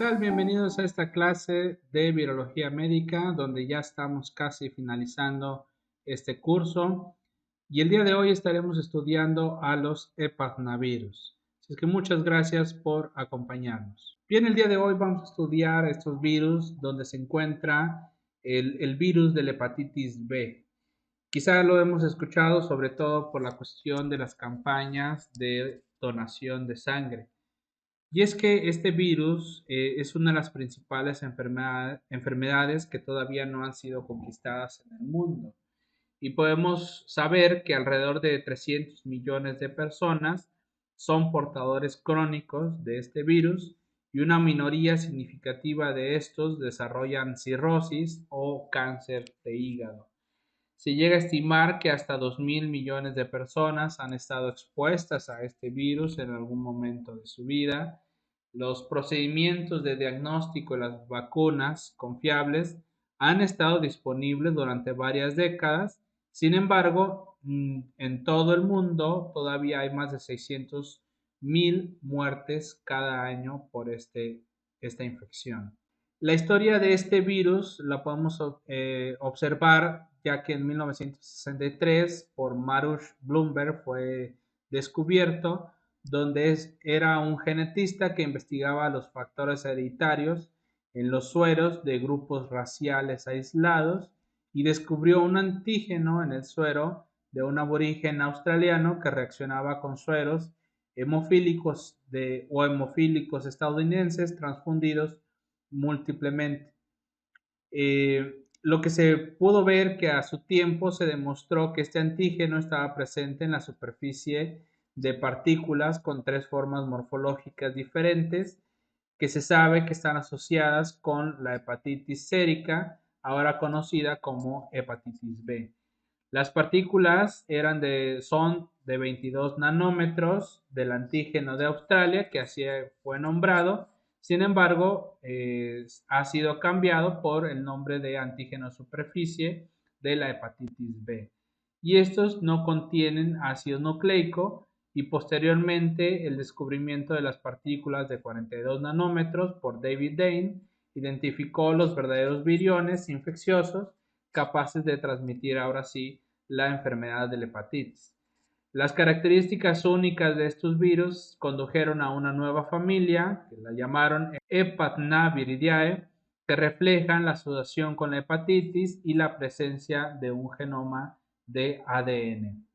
tal? Bienvenidos a esta clase de Virología Médica, donde ya estamos casi finalizando este curso. Y el día de hoy estaremos estudiando a los hepatnavirus. Así es que muchas gracias por acompañarnos. Bien, el día de hoy vamos a estudiar estos virus donde se encuentra el virus de la hepatitis B. Quizá lo hemos escuchado sobre todo por la cuestión de las campañas de donación de sangre. Y es que este virus es una de las principales enfermedades que todavía no han sido conquistadas en el mundo. Y podemos saber que alrededor de 300 millones de personas son portadores crónicos de este virus y una minoría significativa de estos desarrollan cirrosis o cáncer de hígado. Se llega a estimar que hasta 2.000 millones de personas han estado expuestas a este virus en algún momento de su vida. Los procedimientos de diagnóstico y las vacunas confiables han estado disponibles durante varias décadas. Sin embargo, en todo el mundo todavía hay más de 600.000 muertes cada año por esta infección. La historia de este virus la podemos observar ya que en 1963 por Marush Bloomberg fue descubierto, donde era un genetista que investigaba los factores hereditarios en los sueros de grupos raciales aislados y descubrió un antígeno en el suero de un aborigen australiano que reaccionaba con sueros hemofílicos o hemofílicos estadounidenses transfundidos múltiplemente. Lo que se pudo ver que a su tiempo se demostró que este antígeno estaba presente en la superficie de partículas con tres formas morfológicas diferentes que se sabe que están asociadas con la hepatitis sérica, ahora conocida como hepatitis B. Las partículas son de 22 nanómetros del antígeno de Australia, que así fue nombrado. Sin embargo, ha sido cambiado por el nombre de antígeno superficie de la hepatitis B. Y estos no contienen ácido nucleico y posteriormente el descubrimiento de las partículas de 42 nanómetros por David Dane identificó los verdaderos viriones infecciosos capaces de transmitir ahora sí la enfermedad de la hepatitis. Las características únicas de estos virus condujeron a una nueva familia, que la llamaron Hepatnaviridae, que reflejan la asociación con la hepatitis y la presencia de un genoma de ADN.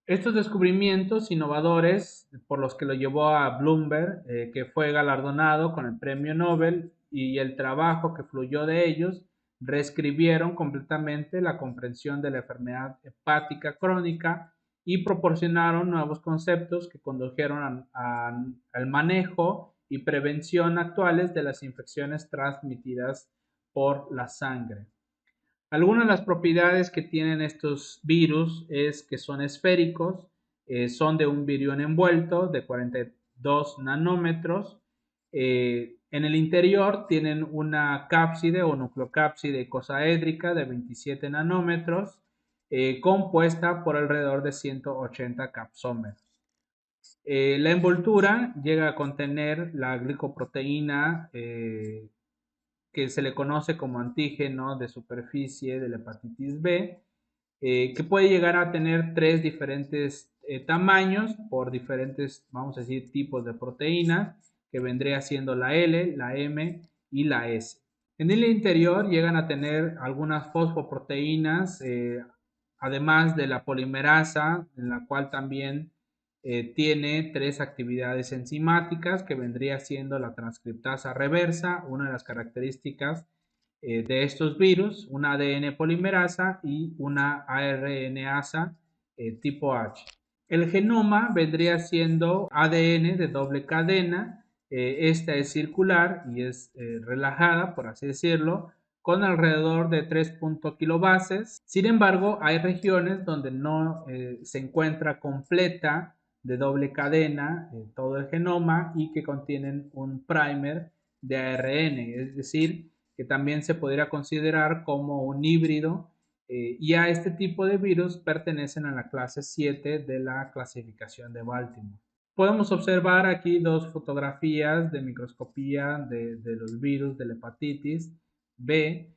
Estos descubrimientos innovadores, por los que lo llevó a Bloomberg, que fue galardonado con el premio Nobel, y el trabajo que fluyó de ellos, reescribieron completamente la comprensión de la enfermedad hepática crónica y proporcionaron nuevos conceptos que condujeron al manejo y prevención actuales de las infecciones transmitidas por la sangre. Algunas de las propiedades que tienen estos virus es que son esféricos, son de un virión envuelto de 42 nanómetros. En el interior tienen una cápside o nucleocápside icosaédrica de 27 nanómetros, compuesta por alrededor de 180 capsómeros. La envoltura llega a contener la glicoproteína que se le conoce como antígeno de superficie de la hepatitis B, que puede llegar a tener tres diferentes tamaños por diferentes, vamos a decir, tipos de proteínas, que vendría siendo la L, la M y la S. En el interior llegan a tener algunas fosfoproteínas, además de la polimerasa, en la cual también tiene tres actividades enzimáticas, que vendría siendo la transcriptasa reversa, una de las características de estos virus, una ADN polimerasa y una ARNasa tipo H. El genoma vendría siendo ADN de doble cadena. Esta es circular y es relajada, por así decirlo, con alrededor de 3 kilobases. Sin embargo, hay regiones donde no se encuentra completa de doble cadena todo el genoma y que contienen un primer de ARN, es decir, que también se podría considerar como un híbrido, y a este tipo de virus pertenecen a la clase 7 de la clasificación de Baltimore. Podemos observar aquí dos fotografías de microscopía de los virus de la hepatitis B,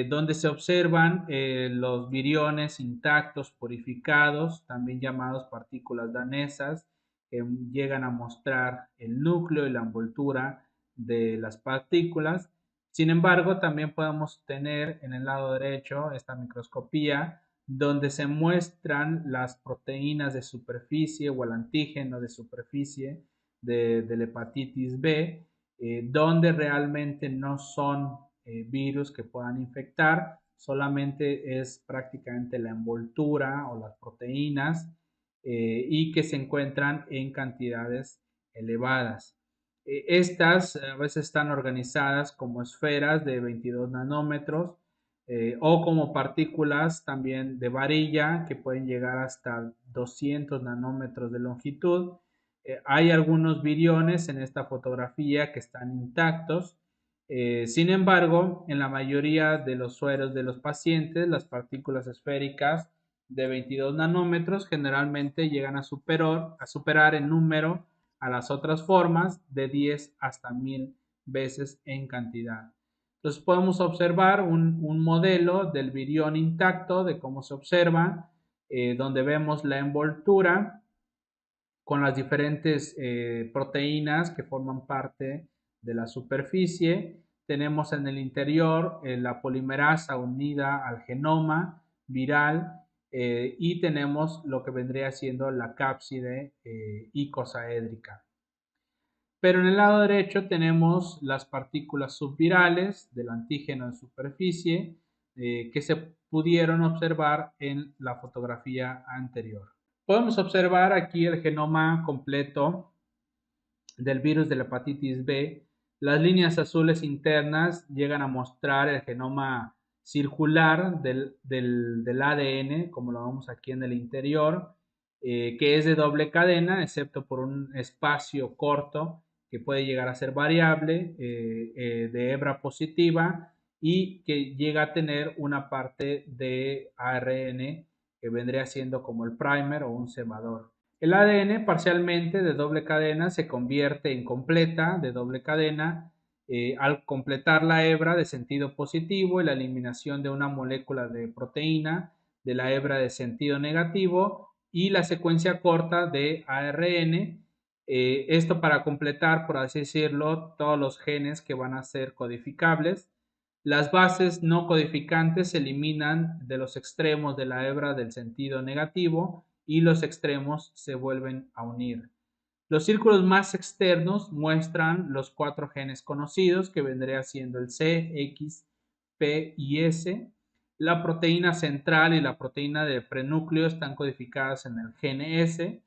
donde se observan los viriones intactos, purificados, también llamados partículas danesas, que llegan a mostrar el núcleo y la envoltura de las partículas. Sin embargo, también podemos tener en el lado derecho esta microscopía donde se muestran las proteínas de superficie o el antígeno de superficie de la hepatitis B, donde realmente no son virus que puedan infectar, solamente es prácticamente la envoltura o las proteínas y que se encuentran en cantidades elevadas. Estas a veces están organizadas como esferas de 22 nanómetros o como partículas también de varilla que pueden llegar hasta 200 nanómetros de longitud. Hay algunos viriones en esta fotografía que están intactos. Sin embargo, en la mayoría de los sueros de los pacientes, las partículas esféricas de 22 nanómetros generalmente llegan a superar en número a las otras formas de 10 hasta 1000 veces en cantidad. Entonces podemos observar un modelo del virión intacto, de cómo se observa, donde vemos la envoltura con las diferentes proteínas que forman parte de la superficie. Tenemos en el interior la polimerasa unida al genoma viral y tenemos lo que vendría siendo la cápside icosaédrica. Pero en el lado derecho tenemos las partículas subvirales del antígeno en superficie que se pudieron observar en la fotografía anterior. Podemos observar aquí el genoma completo del virus de la hepatitis B. Las líneas azules internas llegan a mostrar el genoma circular del ADN, como lo vemos aquí en el interior, que es de doble cadena, excepto por un espacio corto que puede llegar a ser variable, de hebra positiva y que llega a tener una parte de ARN que vendría siendo como el primer o un cebador. El ADN parcialmente de doble cadena se convierte en completa de doble cadena al completar la hebra de sentido positivo y la eliminación de una molécula de proteína de la hebra de sentido negativo y la secuencia corta de ARN. Esto para completar, por así decirlo, todos los genes que van a ser codificables. Las bases no codificantes se eliminan de los extremos de la hebra del sentido negativo y los extremos se vuelven a unir. Los círculos más externos muestran los 4 genes conocidos que vendría siendo el C, X, P y S. La proteína central y la proteína de prenúcleo están codificadas en el gen S,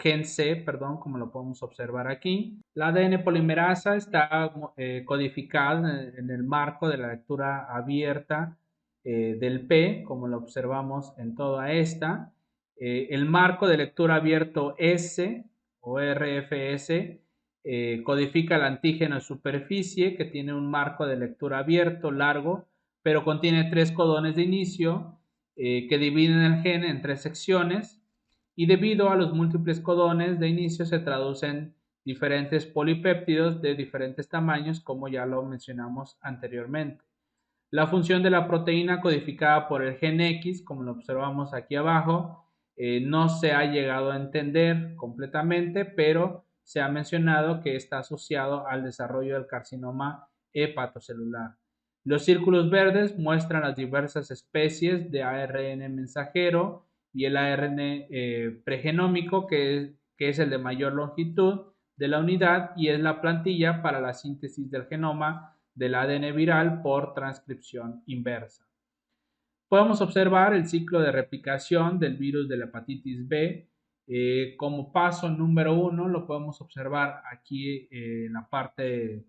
gen C, perdón, como lo podemos observar aquí. La ADN polimerasa está codificada en el marco de la lectura abierta del P, como lo observamos en toda esta. El marco de lectura abierto S o RFS codifica el antígeno de superficie que tiene un marco de lectura abierto largo, pero contiene 3 codones de inicio que dividen el gen en 3 secciones y debido a los múltiples codones de inicio se traducen diferentes polipéptidos de diferentes tamaños, como ya lo mencionamos anteriormente. La función de la proteína codificada por el gen X, como lo observamos aquí abajo, no se ha llegado a entender completamente, pero se ha mencionado que está asociado al desarrollo del carcinoma hepatocelular. Los círculos verdes muestran las diversas especies de ARN mensajero y el ARN pregenómico, que es el de mayor longitud de la unidad y es la plantilla para la síntesis del genoma del ADN viral por transcripción inversa. Podemos observar el ciclo de replicación del virus de la hepatitis B. Como paso número 1 lo podemos observar aquí en la parte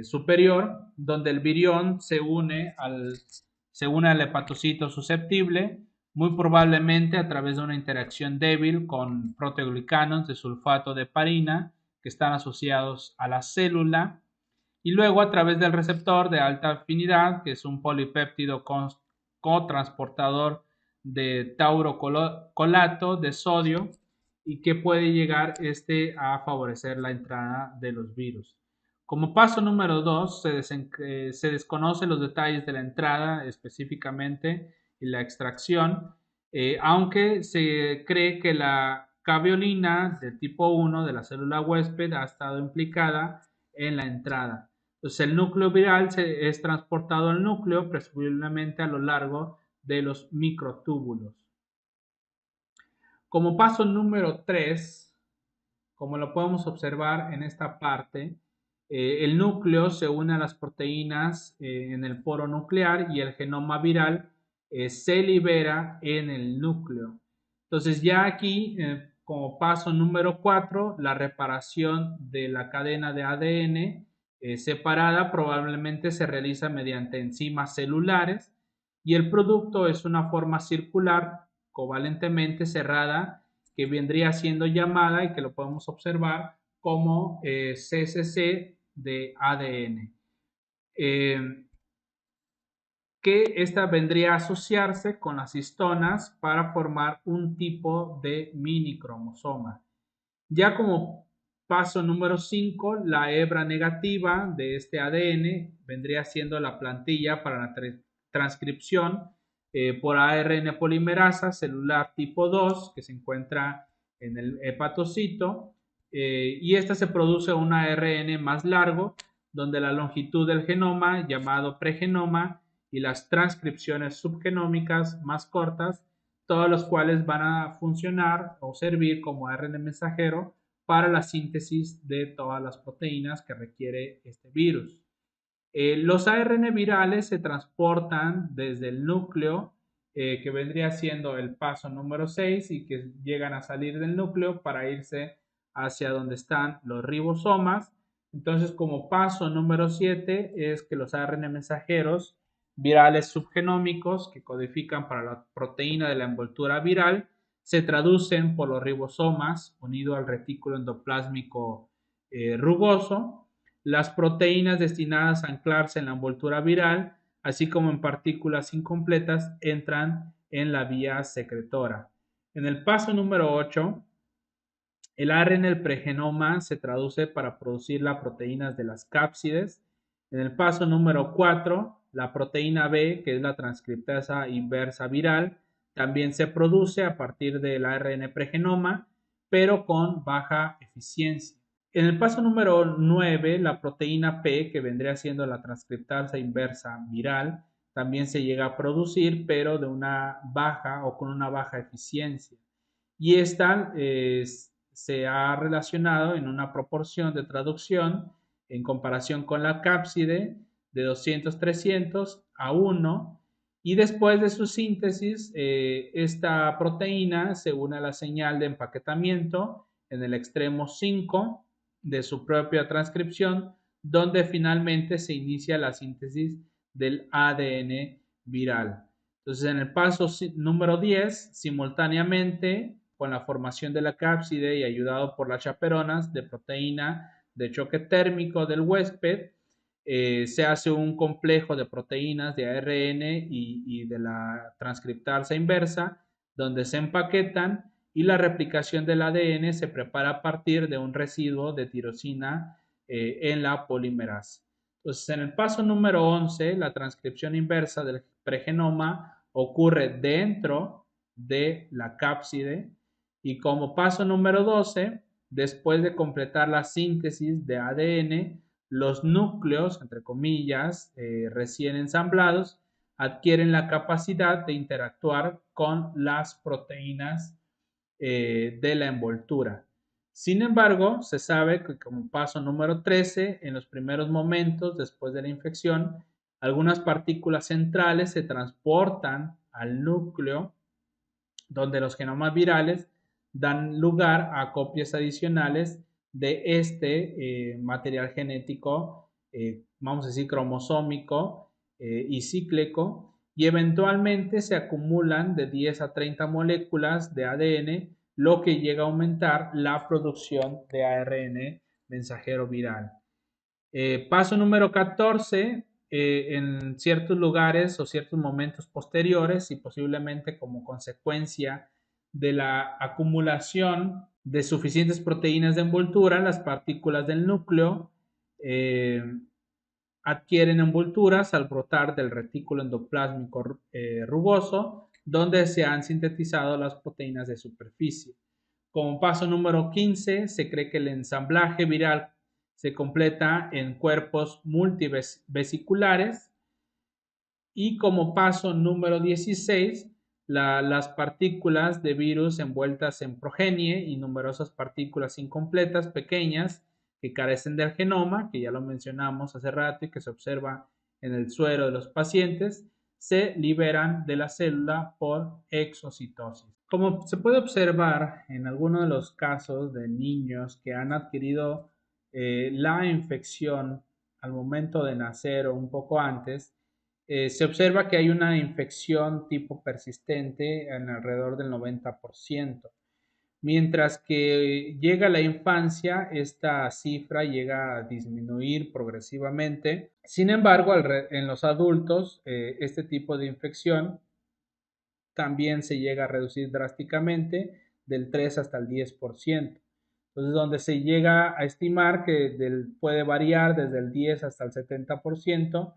superior, donde el virión se une al hepatocito susceptible, muy probablemente a través de una interacción débil con proteoglicanos de sulfato de heparina que están asociados a la célula y luego a través del receptor de alta afinidad, que es un polipéptido cotransportador de taurocolato de sodio y que puede llegar a favorecer la entrada de los virus. Como paso número 2, se desconocen los detalles de la entrada específicamente y la extracción, aunque se cree que la caveolina del tipo 1 de la célula huésped ha estado implicada en la entrada. Entonces, el núcleo viral es transportado al núcleo, presumiblemente a lo largo de los microtúbulos. Como paso número 3, como lo podemos observar en esta parte, el núcleo se une a las proteínas en el poro nuclear y el genoma viral se libera en el núcleo. Entonces ya aquí, como paso número 4, la reparación de la cadena de ADN separada probablemente se realiza mediante enzimas celulares y el producto es una forma circular covalentemente cerrada que vendría siendo llamada y que lo podemos observar como CCC de ADN. Que esta vendría a asociarse con las histonas para formar un tipo de mini cromosoma. Ya como paso número 5, la hebra negativa de este ADN vendría siendo la plantilla para la transcripción por ARN polimerasa celular tipo 2 que se encuentra en el hepatocito y esta se produce un ARN más largo donde la longitud del genoma llamado pregenoma y las transcripciones subgenómicas más cortas, todos los cuales van a funcionar o servir como ARN mensajero para la síntesis de todas las proteínas que requiere este virus. Los ARN virales se transportan desde el núcleo, que vendría siendo el paso número 6 y que llegan a salir del núcleo para irse hacia donde están los ribosomas. Entonces, como paso número 7 es que los ARN mensajeros virales subgenómicos que codifican para la proteína de la envoltura viral se traducen por los ribosomas unido al retículo endoplásmico rugoso. Las proteínas destinadas a anclarse en la envoltura viral, así como en partículas incompletas, entran en la vía secretora. En el paso número 8, el ARN del pregenoma se traduce para producir las proteínas de las cápsides. En el paso número 4, la proteína B, que es la transcriptasa inversa viral, también se produce a partir del ARN pregenoma, pero con baja eficiencia. En el paso número 9, la proteína P, que vendría siendo la transcriptasa inversa viral, también se llega a producir, pero de una baja o con una baja eficiencia. Y esta se ha relacionado en una proporción de traducción en comparación con la cápside de 200-300 a 1. Y después de su síntesis, esta proteína se une a la señal de empaquetamiento en el extremo 5 de su propia transcripción, donde finalmente se inicia la síntesis del ADN viral. Entonces, en el paso número 10, simultáneamente con la formación de la cápside y ayudado por las chaperonas de proteína de choque térmico del huésped, se hace un complejo de proteínas de ARN y de la transcriptasa inversa, donde se empaquetan y la replicación del ADN se prepara a partir de un residuo de tirosina en la polimerasa. Entonces, en el paso número 11, la transcripción inversa del pregenoma ocurre dentro de la cápside y como paso número 12, después de completar la síntesis de ADN, los núcleos, entre comillas, recién ensamblados, adquieren la capacidad de interactuar con las proteínas de la envoltura. Sin embargo, se sabe que como paso número 13, en los primeros momentos después de la infección, algunas partículas centrales se transportan al núcleo donde los genomas virales dan lugar a copias adicionales de este material genético, vamos a decir cromosómico y cíclico, y eventualmente se acumulan de 10 a 30 moléculas de ADN, lo que llega a aumentar la producción de ARN mensajero viral. Paso número 14, en ciertos lugares o ciertos momentos posteriores y posiblemente como consecuencia de la acumulación de suficientes proteínas de envoltura, las partículas del núcleo adquieren envolturas al brotar del retículo endoplásmico rugoso, donde se han sintetizado las proteínas de superficie. Como paso número 15, se cree que el ensamblaje viral se completa en cuerpos multivesiculares. Y como paso número 16, las partículas de virus envueltas en progenie y numerosas partículas incompletas pequeñas que carecen del genoma, que ya lo mencionamos hace rato y que se observa en el suero de los pacientes, se liberan de la célula por exocitosis. Como se puede observar en algunos de los casos de niños que han adquirido la infección al momento de nacer o un poco antes, se observa que hay una infección tipo persistente en alrededor del 90%. Mientras que llega la infancia, esta cifra llega a disminuir progresivamente. Sin embargo, en los adultos, este tipo de infección también se llega a reducir drásticamente del 3 hasta el 10%. Entonces, donde se llega a estimar que puede variar desde el 10 hasta el 70%,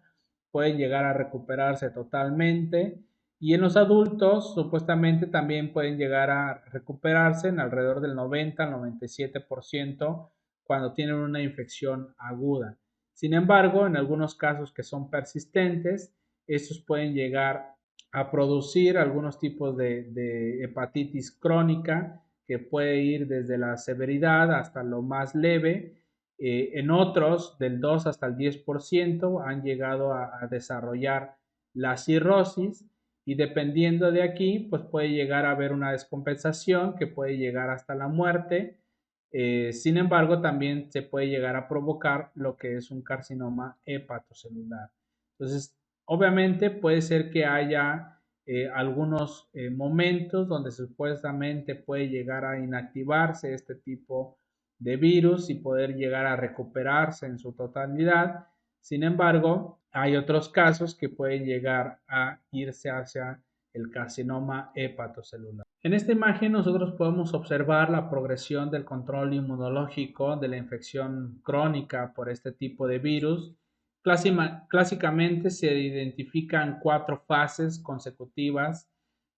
pueden llegar a recuperarse totalmente. Y en los adultos, supuestamente también pueden llegar a recuperarse en alrededor del 90 al 97% cuando tienen una infección aguda. Sin embargo, en algunos casos que son persistentes, estos pueden llegar a producir algunos tipos de hepatitis crónica que puede ir desde la severidad hasta lo más leve. En otros, del 2 hasta el 10% han llegado a desarrollar la cirrosis y dependiendo de aquí, pues puede llegar a haber una descompensación que puede llegar hasta la muerte. Sin embargo, también se puede llegar a provocar lo que es un carcinoma hepatocelular. Entonces, obviamente puede ser que haya algunos momentos donde supuestamente puede llegar a inactivarse este tipo de virus y poder llegar a recuperarse en su totalidad. Sin embargo, hay otros casos que pueden llegar a irse hacia el carcinoma hepatocelular. En esta imagen nosotros podemos observar la progresión del control inmunológico de la infección crónica por este tipo de virus. Clásicamente se identifican 4 fases consecutivas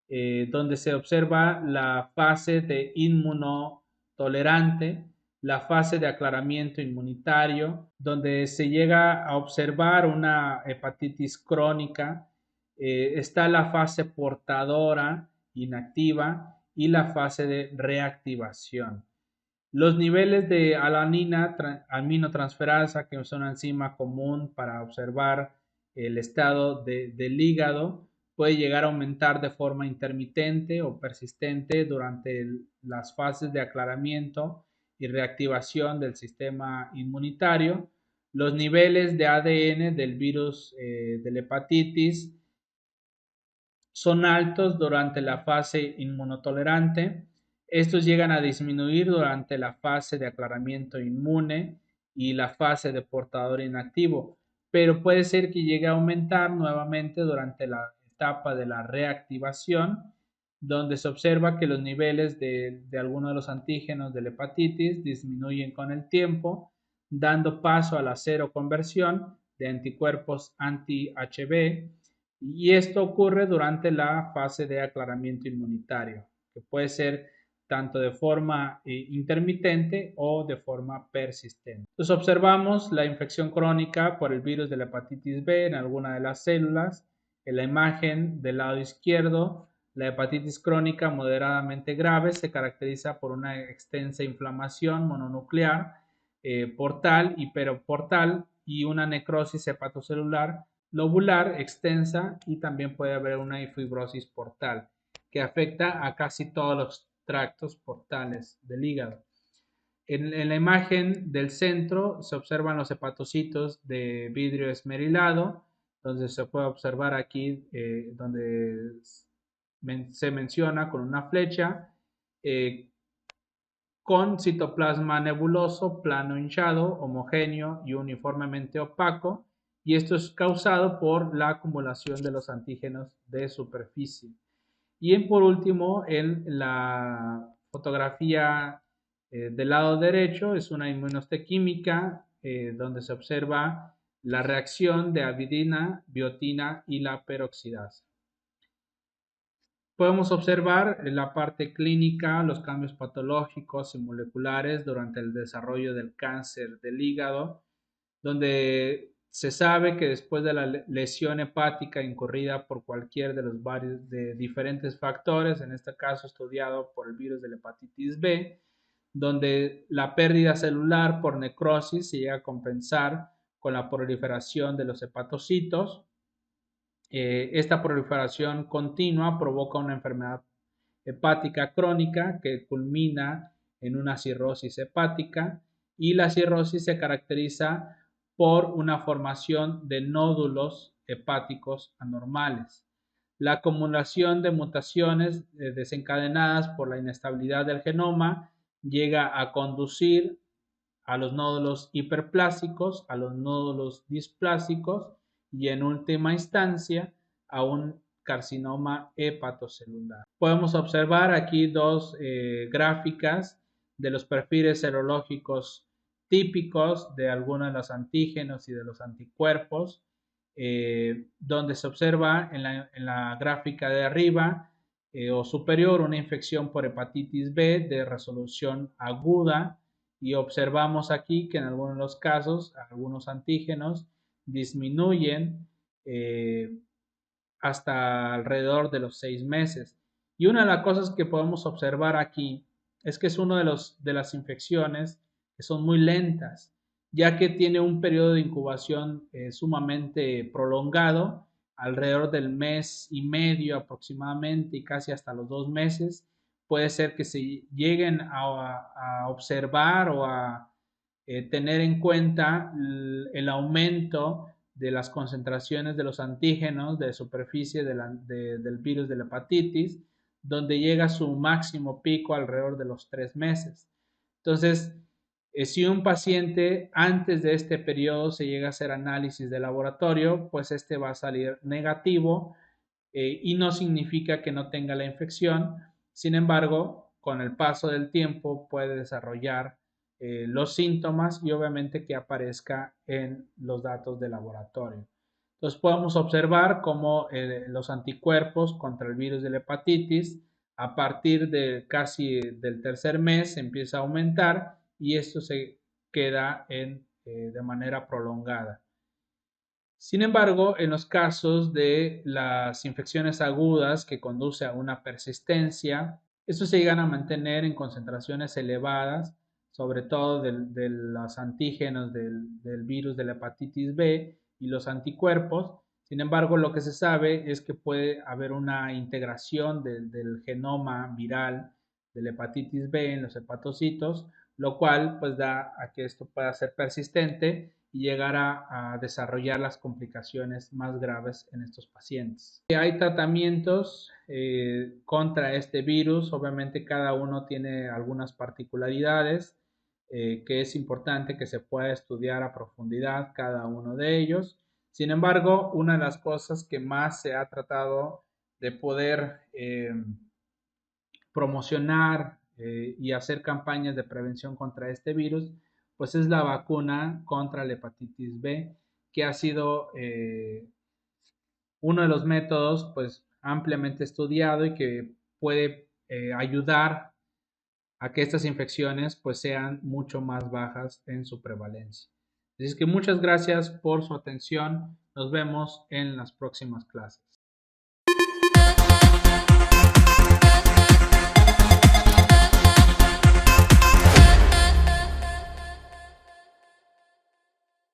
donde se observa la fase de inmunotolerante, la fase de aclaramiento inmunitario, donde se llega a observar una hepatitis crónica, está la fase portadora inactiva y la fase de reactivación. Los niveles de alanina aminotransferasa, que es una enzima común para observar el estado del hígado, puede llegar a aumentar de forma intermitente o persistente durante las fases de aclaramiento y reactivación del sistema inmunitario. Los niveles de ADN del virus de la hepatitis son altos durante la fase inmunotolerante. Estos llegan a disminuir durante la fase de aclaramiento inmune y la fase de portador inactivo, pero puede ser que llegue a aumentar nuevamente durante la etapa de la reactivación, donde se observa que los niveles de algunos de los antígenos de la hepatitis disminuyen con el tiempo, dando paso a la seroconversión de anticuerpos anti-HB, y esto ocurre durante la fase de aclaramiento inmunitario, que puede ser tanto de forma intermitente o de forma persistente. Entonces observamos la infección crónica por el virus de la hepatitis B en alguna de las células. En la imagen del lado izquierdo, la hepatitis crónica moderadamente grave se caracteriza por una extensa inflamación mononuclear portal, hiperoportal y una necrosis hepatocelular lobular extensa y también puede haber una fibrosis portal que afecta a casi todos los tractos portales del hígado. En la imagen del centro se observan los hepatocitos de vidrio esmerilado, donde se puede observar aquí donde se menciona con una flecha con citoplasma nebuloso, plano hinchado, homogéneo y uniformemente opaco, y esto es causado por la acumulación de los antígenos de superficie. Y por último, en la fotografía Del lado derecho es una inmunohistoquímica donde se observa la reacción de avidina, biotina y la peroxidasa. Podemos observar en la parte clínica los cambios patológicos y moleculares durante el desarrollo del cáncer del hígado, donde se sabe que después de la lesión hepática incurrida por cualquier de los varios de diferentes factores, en este caso estudiado por el virus de la hepatitis B, donde la pérdida celular por necrosis se llega a compensar con la proliferación de los hepatocitos. Esta proliferación continua provoca una enfermedad hepática crónica que culmina en una cirrosis hepática, y la cirrosis se caracteriza por una formación de nódulos hepáticos anormales. La acumulación de mutaciones desencadenadas por la inestabilidad del genoma llega a conducir a los nódulos hiperplásicos, a los nódulos displásicos y en última instancia a un carcinoma hepatocelular. Podemos observar aquí dos gráficas de los perfiles serológicos típicos de algunos de los antígenos y de los anticuerpos, donde se observa en la gráfica de arriba o superior una infección por hepatitis B de resolución aguda, y observamos aquí que en algunos de los casos algunos antígenos disminuyen hasta alrededor de los 6 meses. Y una de las cosas que podemos observar aquí es que es una de las infecciones que son muy lentas, ya que tiene un periodo de incubación sumamente prolongado, alrededor del mes y medio aproximadamente y casi hasta los 2 meses. Puede ser que se lleguen a observar o a tener en cuenta el aumento de las concentraciones de los antígenos de superficie del virus de la hepatitis, donde llega a su máximo pico alrededor de los 3 meses. Entonces, si un paciente antes de este periodo se llega a hacer análisis de laboratorio, pues este va a salir negativo y no significa que no tenga la infección. Sin embargo, con el paso del tiempo puede desarrollar los síntomas y obviamente que aparezca en los datos de laboratorio. Entonces podemos observar cómo los anticuerpos contra el virus de la hepatitis a partir de casi del tercer mes empieza a aumentar, y esto se queda de manera prolongada. Sin embargo, en los casos de las infecciones agudas que conduce a una persistencia, estos se llegan a mantener en concentraciones elevadas, sobre todo de los antígenos del virus de la hepatitis B y los anticuerpos. Sin embargo, lo que se sabe es que puede haber una integración del genoma viral de la hepatitis B en los hepatocitos, lo cual pues da a que esto pueda ser persistente y llegar a desarrollar las complicaciones más graves en estos pacientes. Hay tratamientos contra este virus, obviamente cada uno tiene algunas particularidades que es importante que se pueda estudiar a profundidad cada uno de ellos. Sin embargo, una de las cosas que más se ha tratado de poder promocionar y hacer campañas de prevención contra este virus, pues es la vacuna contra la hepatitis B, que ha sido uno de los métodos pues ampliamente estudiado y que puede ayudar a que estas infecciones pues sean mucho más bajas en su prevalencia. Así es que muchas gracias por su atención. Nos vemos en las próximas clases.